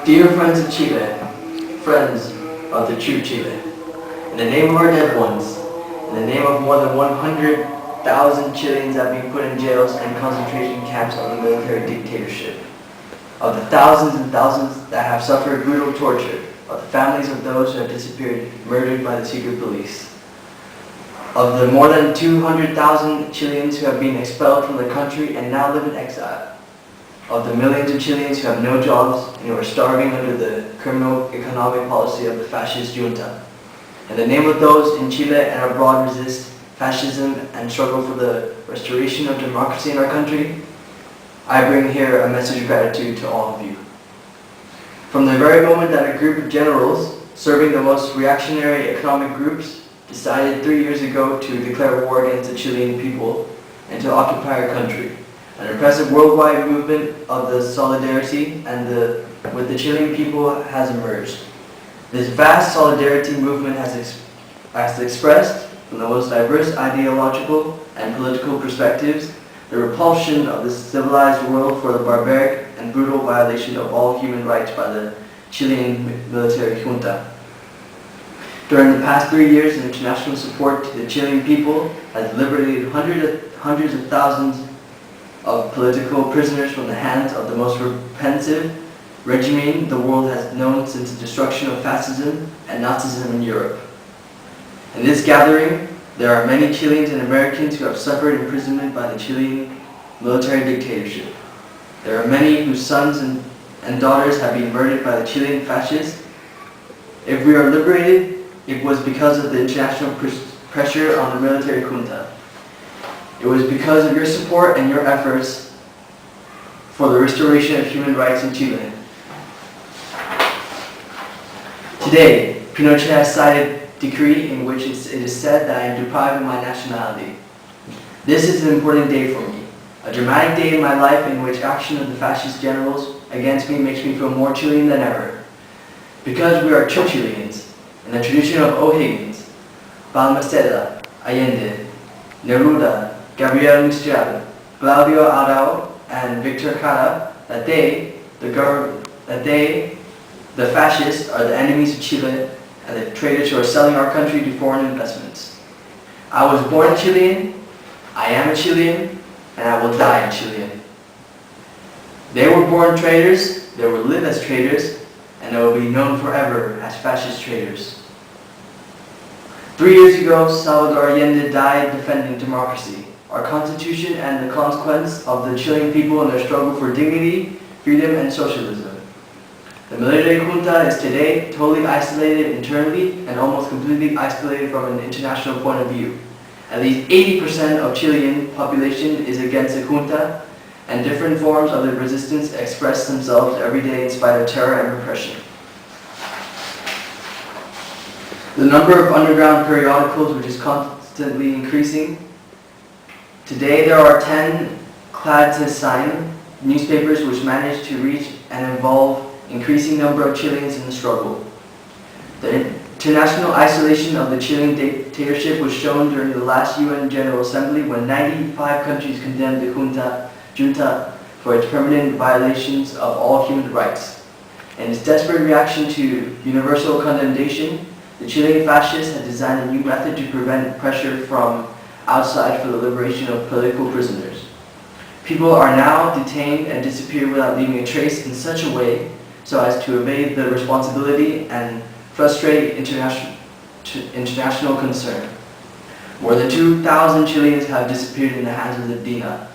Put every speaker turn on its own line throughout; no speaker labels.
Dear friends of Chile, friends of the true Chile, in the name of our dead ones, in the name of more than 100,000 Chileans that have been put in jails and concentration camps under military dictatorship, of the thousands and thousands that have suffered brutal torture, of the families of those who have disappeared, murdered by the secret police, of the more than 200,000 Chileans who have been expelled from the country and now live in exile, of the millions of Chileans who have no jobs and who are starving under the criminal economic policy of the fascist junta. In the name of those in Chile and abroad resist fascism and struggle for the restoration of democracy in our country, I bring here a message of gratitude to all of you. From the very moment that a group of generals serving the most reactionary economic groups decided 3 years ago to declare war against the Chilean people and to occupy our country, an impressive worldwide movement of the solidarity with the Chilean people has emerged. This vast solidarity movement has expressed, from the most diverse ideological and political perspectives, the repulsion of the civilized world for the barbaric and brutal violation of all human rights by the Chilean military junta. During the past 3 years, international support to the Chilean people has liberated hundreds of thousands of political prisoners from the hands of the most repressive regime the world has known since the destruction of fascism and Nazism in Europe. In this gathering, there are many Chileans and Americans who have suffered imprisonment by the Chilean military dictatorship. There are many whose sons and daughters have been murdered by the Chilean fascists. If we are liberated, it was because of the international pressure on the military junta. It was because of your support and your efforts for the restoration of human rights in Chile. Today, Pinochet has cited a decree in which it is said that I am deprived of my nationality. This is an important day for me, a dramatic day in my life in which action of the fascist generals against me makes me feel more Chilean than ever. Because we are true Chileans, in the tradition of O'Higgins, Balmaceda, Allende, Neruda, Gabriel Mistral, Claudio Arau, and Victor Jara, that they, the fascists, are the enemies of Chile and the traitors who are selling our country to foreign investments. I was born a Chilean, I am a Chilean, and I will die a Chilean. They were born traitors, they will live as traitors, and they will be known forever as fascist traitors. 3 years ago, Salvador Allende died defending democracy, our constitution, and the consequence of the Chilean people in their struggle for dignity, freedom, and socialism. The military junta is today totally isolated internally and almost completely isolated from an international point of view. At least 80% of Chilean population is against the junta, and different forms of the resistance express themselves every day in spite of terror and repression. The number of underground periodicals which is constantly increasing. Today there are 10 clandestine newspapers which manage to reach and involve increasing number of Chileans in the struggle. The international isolation of the Chilean dictatorship was shown during the last UN General Assembly when 95 countries condemned the junta for its permanent violations of all human rights. In its desperate reaction to universal condemnation, the Chilean fascists had designed a new method to prevent pressure from outside for the liberation of political prisoners. People are now detained and disappear without leaving a trace in such a way so as to evade the responsibility and frustrate international concern. More than 2,000 Chileans have disappeared in the hands of the DINA,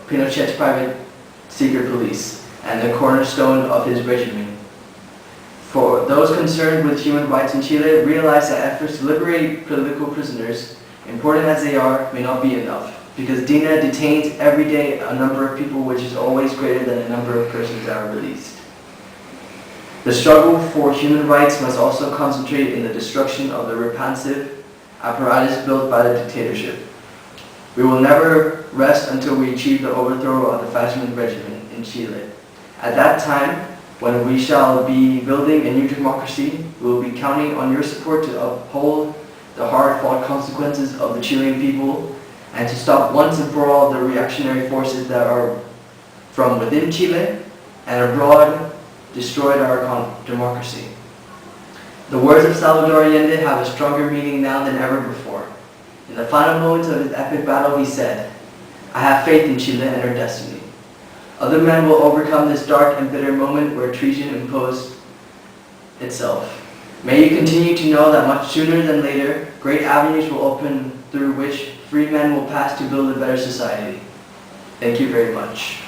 Pinochet's private secret police, and the cornerstone of his regime. For those concerned with human rights in Chile, realize that efforts to liberate political prisoners, important as they are, may not be enough, because DINA detains every day a number of people which is always greater than the number of persons that are released. The struggle for human rights must also concentrate in the destruction of the repressive apparatus built by the dictatorship. We will never rest until we achieve the overthrow of the fascist regime in Chile. At that time, when we shall be building a new democracy, we will be counting on your support to uphold the hard-fought consequences of the Chilean people and to stop once and for all the reactionary forces that are from within Chile and abroad destroyed our democracy. The words of Salvador Allende have a stronger meaning now than ever before. In the final moments of his epic battle, he said, "I have faith in Chile and her destiny. Other men will overcome this dark and bitter moment where treason imposed itself. May you continue to know that much sooner than later, great avenues will open through which free men will pass to build a better society." Thank you very much.